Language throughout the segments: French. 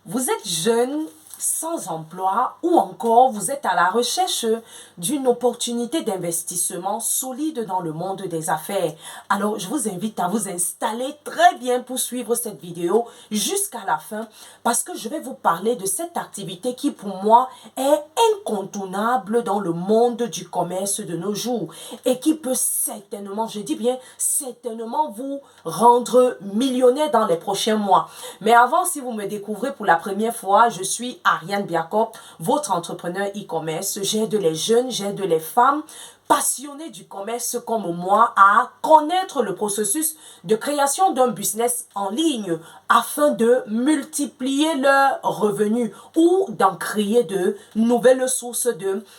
Vous êtes jeune, sans emploi ou encore vous êtes à la recherche d'une opportunité d'investissement solide dans le monde des affaires. Alors, je vous invite à vous installer très bien pour suivre cette vidéo jusqu'à la fin parce que je vais vous parler de cette activité qui pour moi est incontournable dans le monde du commerce de nos jours et qui peut certainement, je dis bien certainement vous rendre millionnaire dans les prochains mois. Mais avant, si vous me découvrez pour la première fois, je suis Ariane Biakop, votre entrepreneur e-commerce. J'aide les jeunes, j'aide les femmes passionnés du commerce comme moi à connaître le processus de création d'un business en ligne afin de multiplier leurs revenus ou d'en créer de nouvelles sources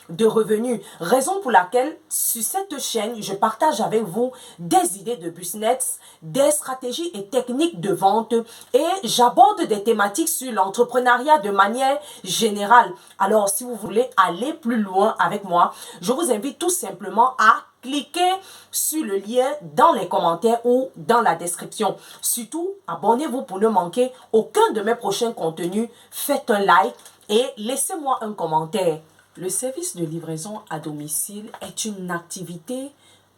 de revenus. Raison pour laquelle sur cette chaîne, je partage avec vous des idées de business, des stratégies et techniques de vente et j'aborde des thématiques sur l'entrepreneuriat de manière générale. Alors, si vous voulez aller plus loin avec moi, je vous invite tout simplement à cliquer sur le lien dans les commentaires ou dans la description. Surtout, abonnez-vous pour ne manquer aucun de mes prochains contenus. Faites un like et laissez-moi un commentaire. Le service de livraison à domicile est une activité,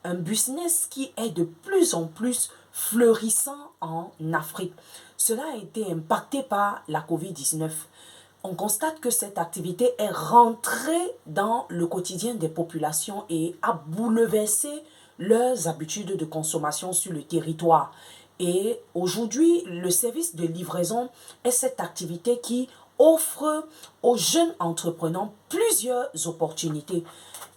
un business qui est de plus en plus fleurissant en Afrique. Cela a été impacté par la COVID-19. On constate que cette activité est rentrée dans le quotidien des populations et a bouleversé leurs habitudes de consommation sur le territoire. Et aujourd'hui, le service de livraison est cette activité qui offre aux jeunes entrepreneurs plusieurs opportunités.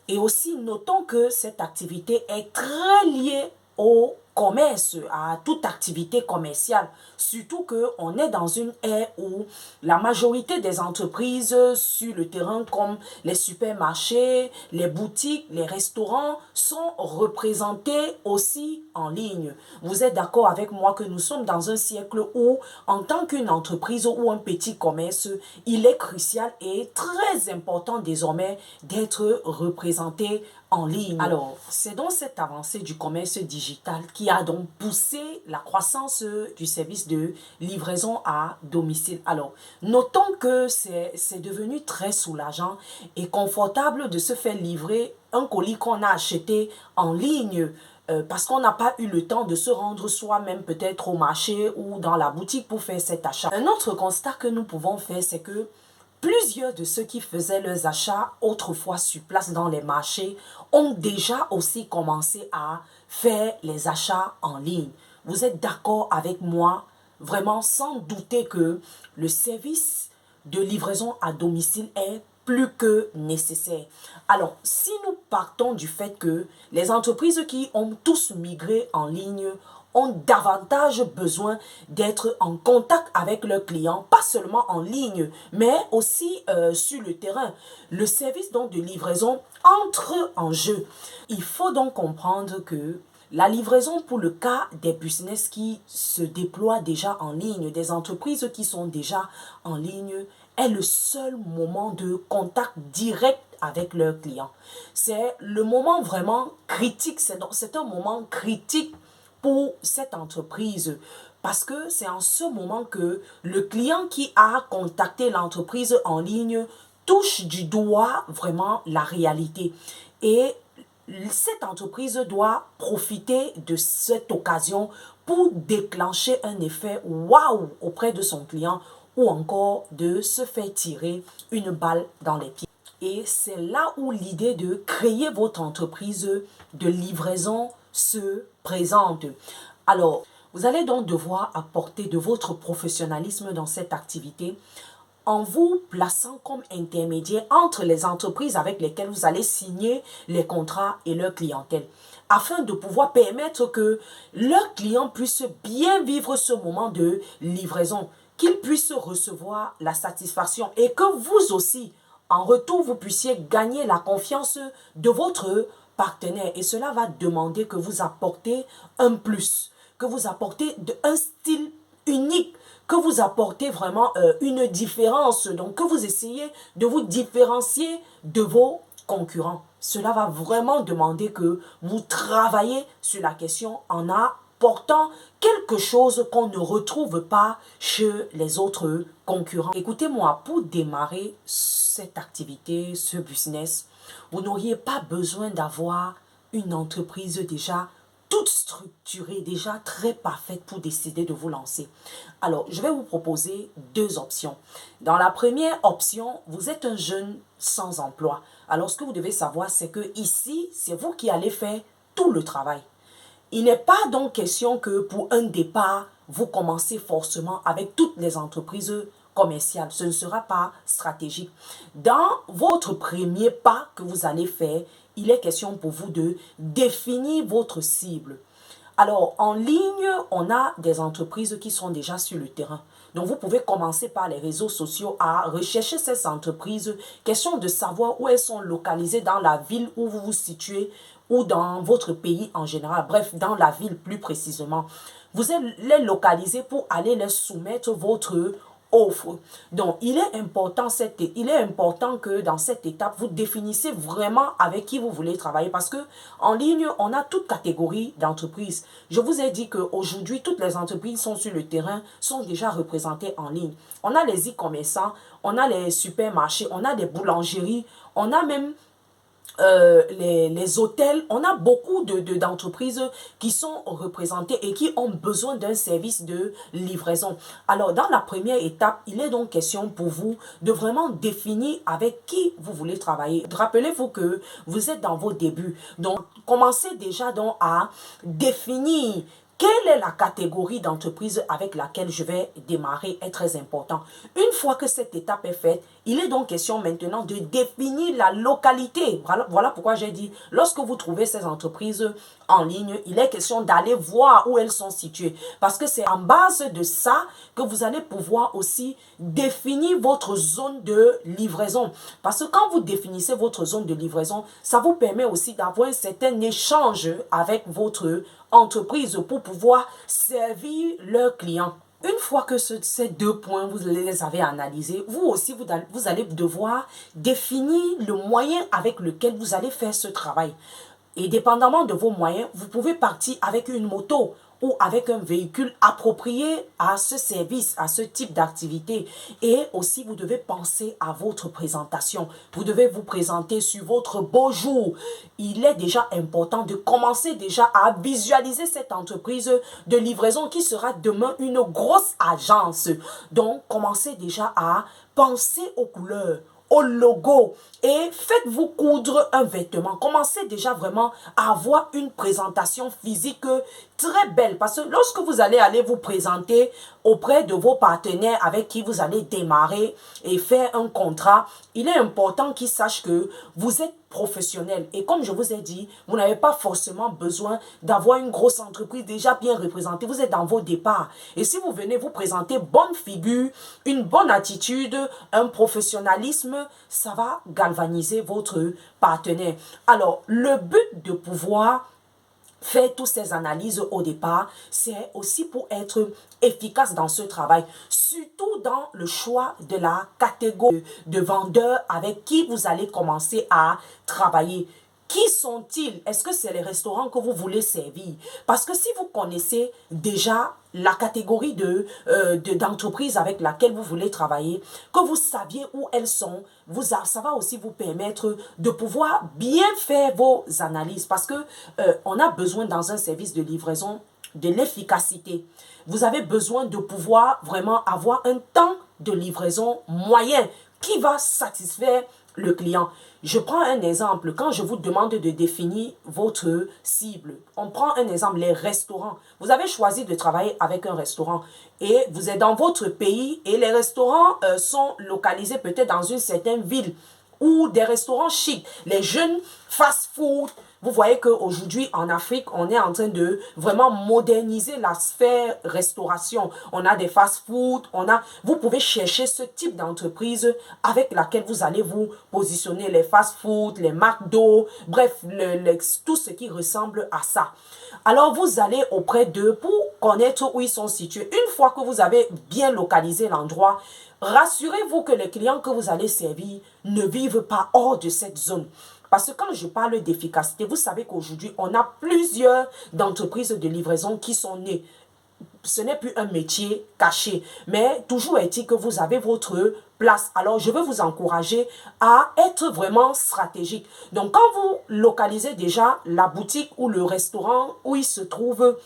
Et aussi, notons que cette activité est très liée au commerce, à toute activité commerciale. Surtout qu'on est dans une ère où la majorité des entreprises sur le terrain comme les supermarchés, les boutiques, les restaurants sont représentés aussi en ligne. Vous êtes d'accord avec moi que nous sommes dans un siècle où en tant qu'une entreprise ou un petit commerce, il est crucial et très important désormais d'être représenté en ligne. Alors, c'est donc cette avancée du commerce digital qui a donc poussé la croissance du service de livraison à domicile. Alors, notons que c'est devenu très soulageant et confortable de se faire livrer un colis qu'on a acheté en ligne parce qu'on n'a pas eu le temps de se rendre soi-même peut-être au marché ou dans la boutique pour faire cet achat. Un autre constat que nous pouvons faire, c'est que plusieurs de ceux qui faisaient leurs achats autrefois sur place dans les marchés ont déjà aussi commencé à faire les achats en ligne. Vous êtes d'accord avec moi, vraiment sans douter que le service de livraison à domicile est plus que nécessaire. Alors, si nous partons du fait que les entreprises qui ont tous migré en ligne ont davantage besoin d'être en contact avec leurs clients, pas seulement en ligne, mais aussi sur le terrain. Le service donc de livraison entre en jeu. Il faut donc comprendre que la livraison pour le cas des business qui se déploient déjà en ligne, des entreprises qui sont déjà en ligne, est le seul moment de contact direct avec leurs clients. C'est le moment vraiment critique, c'est un moment critique pour cette entreprise parce que c'est en ce moment que le client qui a contacté l'entreprise en ligne touche du doigt vraiment la réalité et cette entreprise doit profiter de cette occasion pour déclencher un effet waouh auprès de son client ou encore de se faire tirer une balle dans les pieds. Et c'est là où l'idée de créer votre entreprise de livraison se présente. Alors, vous allez donc devoir apporter de votre professionnalisme dans cette activité en vous plaçant comme intermédiaire entre les entreprises avec lesquelles vous allez signer les contrats et leur clientèle, afin de pouvoir permettre que leurs clients puissent bien vivre ce moment de livraison, qu'ils puissent recevoir la satisfaction et que vous aussi, en retour, vous puissiez gagner la confiance de votre partenaire. Et cela va demander que vous apportez un plus, que vous apportez un style unique, que vous apportez vraiment une différence, donc que vous essayez de vous différencier de vos concurrents. Cela va vraiment demander que vous travaillez sur la question en apportant quelque chose qu'on ne retrouve pas chez les autres concurrents. Écoutez-moi, pour démarrer cette activité, ce business, vous n'auriez pas besoin d'avoir une entreprise déjà toute structurée, déjà très parfaite pour décider de vous lancer. Alors, je vais vous proposer deux options. Dans la première option, vous êtes un jeune sans emploi. Alors, ce que vous devez savoir, c'est que ici, c'est vous qui allez faire tout le travail. Il n'est pas donc question que pour un départ, vous commencez forcément avec toutes les entreprises commerciales. Ce ne sera pas stratégique. Dans votre premier pas que vous allez faire, il est question pour vous de définir votre cible. Alors, en ligne, on a des entreprises qui sont déjà sur le terrain. Donc, vous pouvez commencer par les réseaux sociaux à rechercher ces entreprises. Question de savoir où elles sont localisées dans la ville où vous vous situez ou dans votre pays en général. Bref, dans la ville plus précisément. Vous allez les localiser pour aller les soumettre votre offre. Donc, il est important que dans cette étape, vous définissez vraiment avec qui vous voulez travailler parce que en ligne, on a toute catégorie d'entreprises. Je vous ai dit qu'aujourd'hui, toutes les entreprises sont sur le terrain, sont déjà représentées en ligne. On a les e-commerçants, on a les supermarchés, on a des boulangeries, on a même les hôtels, on a beaucoup d'entreprises qui sont représentées et qui ont besoin d'un service de livraison. Alors, dans la première étape, il est donc question pour vous de vraiment définir avec qui vous voulez travailler. Rappelez-vous que vous êtes dans vos débuts. Donc, commencez déjà donc à définir quelle est la catégorie d'entreprise avec laquelle je vais démarrer est très important. Une fois que cette étape est faite, il est donc question maintenant de définir la localité. Voilà pourquoi j'ai dit, lorsque vous trouvez ces entreprises en ligne, il est question d'aller voir où elles sont situées. Parce que c'est en base de ça que vous allez pouvoir aussi définir votre zone de livraison. Parce que quand vous définissez votre zone de livraison, ça vous permet aussi d'avoir un certain échange avec votre entreprise pour pouvoir servir leurs clients. Une fois que ces deux points, vous les avez analysés, vous aussi, vous allez devoir définir le moyen avec lequel vous allez faire ce travail. Et dépendamment de vos moyens, vous pouvez partir avec une moto ou avec un véhicule approprié à ce service, à ce type d'activité. Et aussi, vous devez penser à votre présentation. Vous devez vous présenter sur votre beau jour. Il est déjà important de commencer déjà à visualiser cette entreprise de livraison qui sera demain une grosse agence. Donc, commencez déjà à penser aux couleurs, au logo et faites-vous coudre un vêtement. Commencez déjà vraiment à avoir une présentation physique très belle parce que lorsque vous allez vous présenter auprès de vos partenaires avec qui vous allez démarrer et faire un contrat, il est important qu'ils sachent que vous êtes professionnel. Et comme je vous ai dit, vous n'avez pas forcément besoin d'avoir une grosse entreprise déjà bien représentée. Vous êtes dans vos départs. Et si vous venez vous présenter bonne figure, une bonne attitude, un professionnalisme, ça va galvaniser votre partenaire. Alors, le but de pouvoir faire toutes ces analyses au départ, c'est aussi pour être efficace dans ce travail, surtout dans le choix de la catégorie de vendeurs avec qui vous allez commencer à travailler. Qui sont-ils? Est-ce que c'est les restaurants que vous voulez servir? Parce que si vous connaissez déjà la catégorie d'entreprise avec laquelle vous voulez travailler, que vous saviez où elles sont, ça va aussi vous permettre de pouvoir bien faire vos analyses. Parce que on a besoin dans un service de livraison de l'efficacité. Vous avez besoin de pouvoir vraiment avoir un temps de livraison moyen qui va satisfaire le client. Je prends un exemple. Quand je vous demande de définir votre cible, on prend un exemple, les restaurants. Vous avez choisi de travailler avec un restaurant et vous êtes dans votre pays et les restaurants sont localisés peut-être dans une certaine ville ou des restaurants chics. Les jeunes fast-food. Vous voyez qu'aujourd'hui, en Afrique, on est en train de vraiment moderniser la sphère restauration. On a des fast-food, vous pouvez chercher ce type d'entreprise avec laquelle vous allez vous positionner. Les fast-food, les McDo, bref, tout ce qui ressemble à ça. Alors, vous allez auprès d'eux pour connaître où ils sont situés. Une fois que vous avez bien localisé l'endroit, rassurez-vous que les clients que vous allez servir ne vivent pas hors de cette zone. Parce que quand je parle d'efficacité, vous savez qu'aujourd'hui, on a plusieurs entreprises de livraison qui sont nées. Ce n'est plus un métier caché, mais toujours est-il que vous avez votre place. Alors, je veux vous encourager à être vraiment stratégique. Donc, quand vous localisez déjà la boutique ou le restaurant où il se trouve,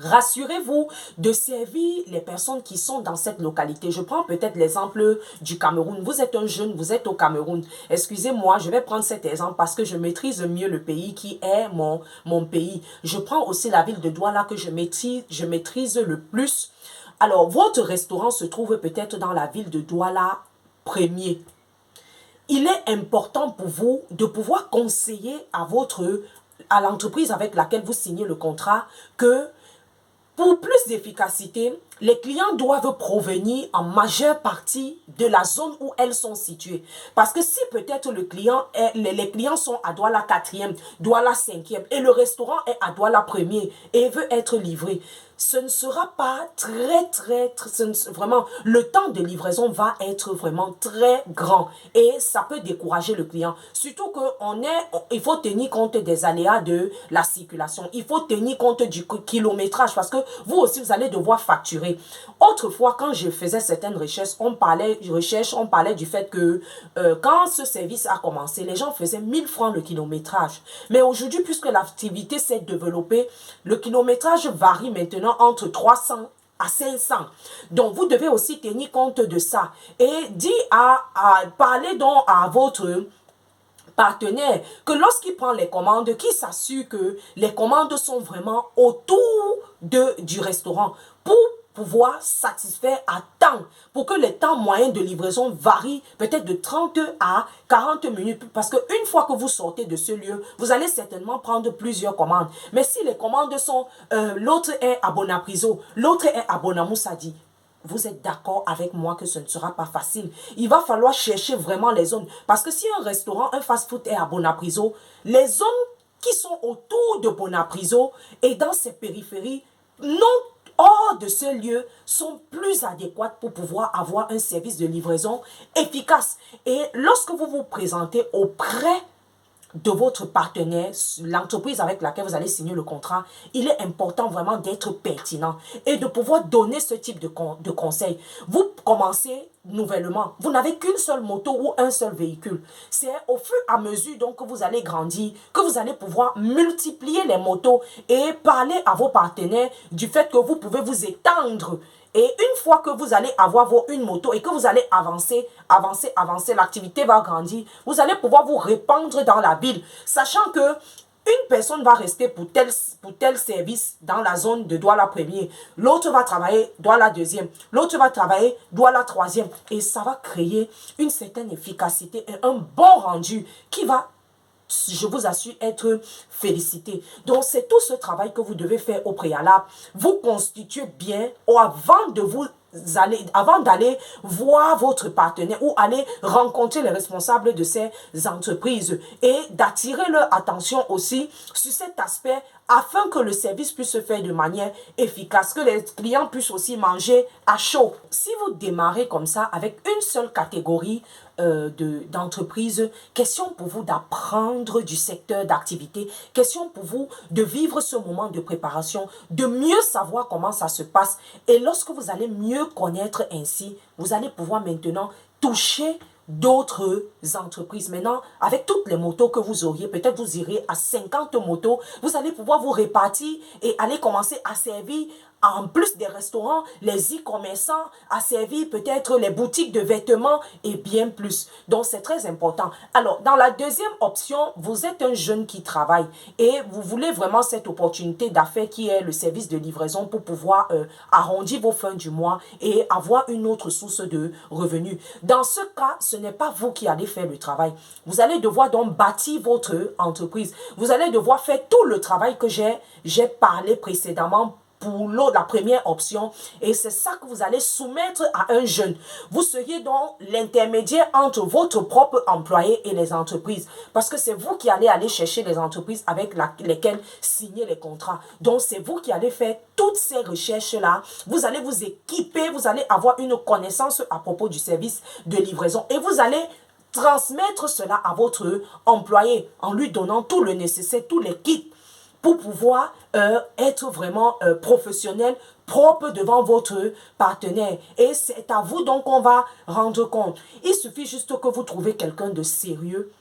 rassurez-vous de servir les personnes qui sont dans cette localité. Je prends peut-être l'exemple du Cameroun. Vous êtes un jeune, vous êtes au Cameroun. Excusez-moi, je vais prendre cet exemple parce que je maîtrise mieux le pays qui est mon pays. Je prends aussi la ville de Douala que je maîtrise le plus. Alors, votre restaurant se trouve peut-être dans la ville de Douala premier. Il est important pour vous de pouvoir conseiller à l'entreprise avec laquelle vous signez le contrat que pour plus d'efficacité, les clients doivent provenir en majeure partie de la zone où elles sont situées. Parce que si peut-être les clients sont à Douala 4e, Douala 5e et le restaurant est à Douala 1er et veut être livré, ce ne sera pas vraiment, le temps de livraison va être vraiment très grand et ça peut décourager le client. Surtout il faut tenir compte des aléas de la circulation, il faut tenir compte du kilométrage parce que vous aussi vous allez devoir facturer. Autrefois, quand je faisais certaines recherches, on parlait du fait que quand ce service a commencé, les gens faisaient 1000 francs le kilométrage. Mais aujourd'hui, puisque l'activité s'est développée, le kilométrage varie maintenant entre 300 à 500. Donc, vous devez aussi tenir compte de ça. Et parler donc à votre partenaire que lorsqu'il prend les commandes, qu'il s'assure que les commandes sont vraiment autour du restaurant pour pouvoir satisfaire à temps, pour que les temps moyens de livraison varient peut-être de 30 à 40 minutes, parce qu'une fois que vous sortez de ce lieu, vous allez certainement prendre plusieurs commandes. Mais si les commandes sont, l'autre est à Bonapriso, l'autre est à Bonamoussadi, vous êtes d'accord avec moi que ce ne sera pas facile. Il va falloir chercher vraiment les zones. Parce que si un restaurant, un fast-food est à Bonapriso, les zones qui sont autour de Bonapriso et dans ses périphéries, non hors de ce lieu, sont plus adéquates pour pouvoir avoir un service de livraison efficace. Et lorsque vous vous présentez auprès de votre partenaire, l'entreprise avec laquelle vous allez signer le contrat, il est important vraiment d'être pertinent et de pouvoir donner ce type de conseils. Vous commencez nouvellement, vous n'avez qu'une seule moto ou un seul véhicule. C'est au fur et à mesure donc que vous allez grandir, que vous allez pouvoir multiplier les motos et parler à vos partenaires du fait que vous pouvez vous étendre. Et une fois que vous allez avoir une moto et que vous allez avancer, l'activité va grandir, vous allez pouvoir vous répandre dans la ville, sachant que une personne va rester pour tel service dans la zone de Douala premier, l'autre va travailler Douala deuxième, l'autre va travailler Douala troisième, et ça va créer une certaine efficacité et un bon rendu qui va, je vous assure, être félicité. Donc, c'est tout ce travail que vous devez faire au préalable. Vous constituez bien avant d'aller voir votre partenaire ou aller rencontrer les responsables de ces entreprises et d'attirer leur attention aussi sur cet aspect afin que le service puisse se faire de manière efficace, que les clients puissent aussi manger à chaud. Si vous démarrez comme ça avec une seule catégorie d'entreprise, question pour vous d'apprendre du secteur d'activité, question pour vous de vivre ce moment de préparation, de mieux savoir comment ça se passe. Et lorsque vous allez mieux connaître ainsi, vous allez pouvoir maintenant toucher d'autres entreprises. Maintenant, avec toutes les motos que vous auriez, peut-être vous irez à 50 motos, vous allez pouvoir vous répartir et aller commencer à servir, en plus des restaurants, les e-commerçants, à servir peut-être les boutiques de vêtements et bien plus. Donc, c'est très important. Alors, dans la deuxième option, vous êtes un jeune qui travaille et vous voulez vraiment cette opportunité d'affaires qui est le service de livraison pour pouvoir arrondir vos fins du mois et avoir une autre source de revenus. Dans ce cas, ce n'est pas vous qui allez faire le travail. Vous allez devoir donc bâtir votre entreprise. Vous allez devoir faire tout le travail que j'ai parlé précédemment pour la première option, et c'est ça que vous allez soumettre à un jeune. Vous seriez donc l'intermédiaire entre votre propre employé et les entreprises, parce que c'est vous qui allez chercher les entreprises avec lesquelles signer les contrats. Donc c'est vous qui allez faire toutes ces recherches-là, vous allez vous équiper, vous allez avoir une connaissance à propos du service de livraison et vous allez transmettre cela à votre employé en lui donnant tout le nécessaire, tous les kits pour pouvoir être vraiment professionnel, propre devant votre partenaire. Et c'est à vous donc qu'on va rendre compte. Il suffit juste que vous trouvez quelqu'un de sérieux,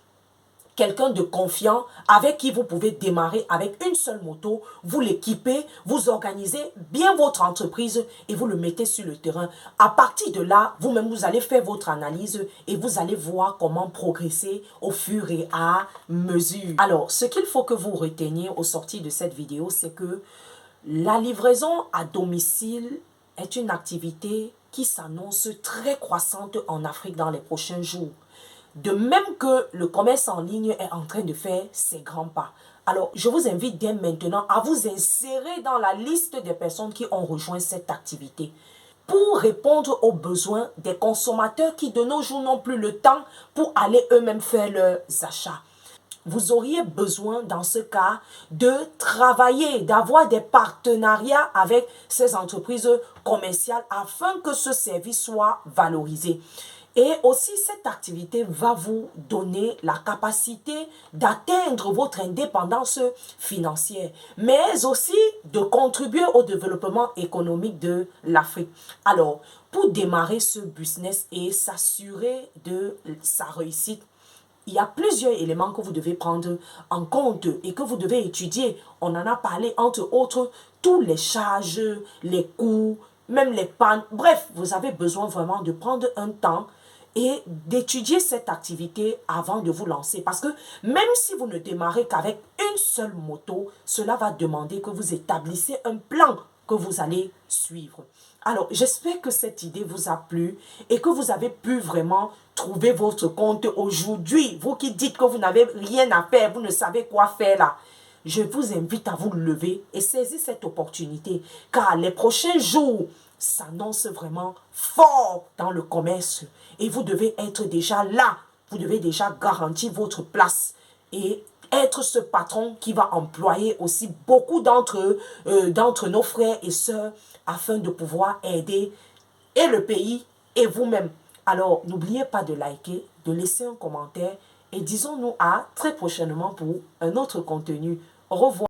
quelqu'un de confiant avec qui vous pouvez démarrer avec une seule moto, vous l'équipez, vous organisez bien votre entreprise et vous le mettez sur le terrain. À partir de là, vous-même, vous allez faire votre analyse et vous allez voir comment progresser au fur et à mesure. Alors, ce qu'il faut que vous reteniez au sortir de cette vidéo, c'est que la livraison à domicile est une activité qui s'annonce très croissante en Afrique dans les prochains jours. De même que le commerce en ligne est en train de faire ses grands pas. Alors, je vous invite dès maintenant à vous insérer dans la liste des personnes qui ont rejoint cette activité pour répondre aux besoins des consommateurs qui de nos jours n'ont plus le temps pour aller eux-mêmes faire leurs achats. Vous auriez besoin dans ce cas de travailler, d'avoir des partenariats avec ces entreprises commerciales afin que ce service soit valorisé. Et aussi, cette activité va vous donner la capacité d'atteindre votre indépendance financière, mais aussi de contribuer au développement économique de l'Afrique. Alors, pour démarrer ce business et s'assurer de sa réussite, il y a plusieurs éléments que vous devez prendre en compte et que vous devez étudier. On en a parlé, entre autres, tous les charges, les coûts, même les pannes. Bref, vous avez besoin vraiment de prendre un temps et d'étudier cette activité avant de vous lancer. Parce que même si vous ne démarrez qu'avec une seule moto, cela va demander que vous établissez un plan que vous allez suivre. Alors, j'espère que cette idée vous a plu et que vous avez pu vraiment trouver votre compte aujourd'hui. Vous qui dites que vous n'avez rien à faire, vous ne savez quoi faire là. Je vous invite à vous lever et saisir cette opportunité, car les prochains jours s'annoncent vraiment fort dans le commerce et vous devez être déjà là. Vous devez déjà garantir votre place et être ce patron qui va employer aussi beaucoup d'entre nos frères et sœurs afin de pouvoir aider et le pays et vous-même. Alors, n'oubliez pas de liker, de laisser un commentaire et disons-nous à très prochainement pour un autre contenu. Au revoir.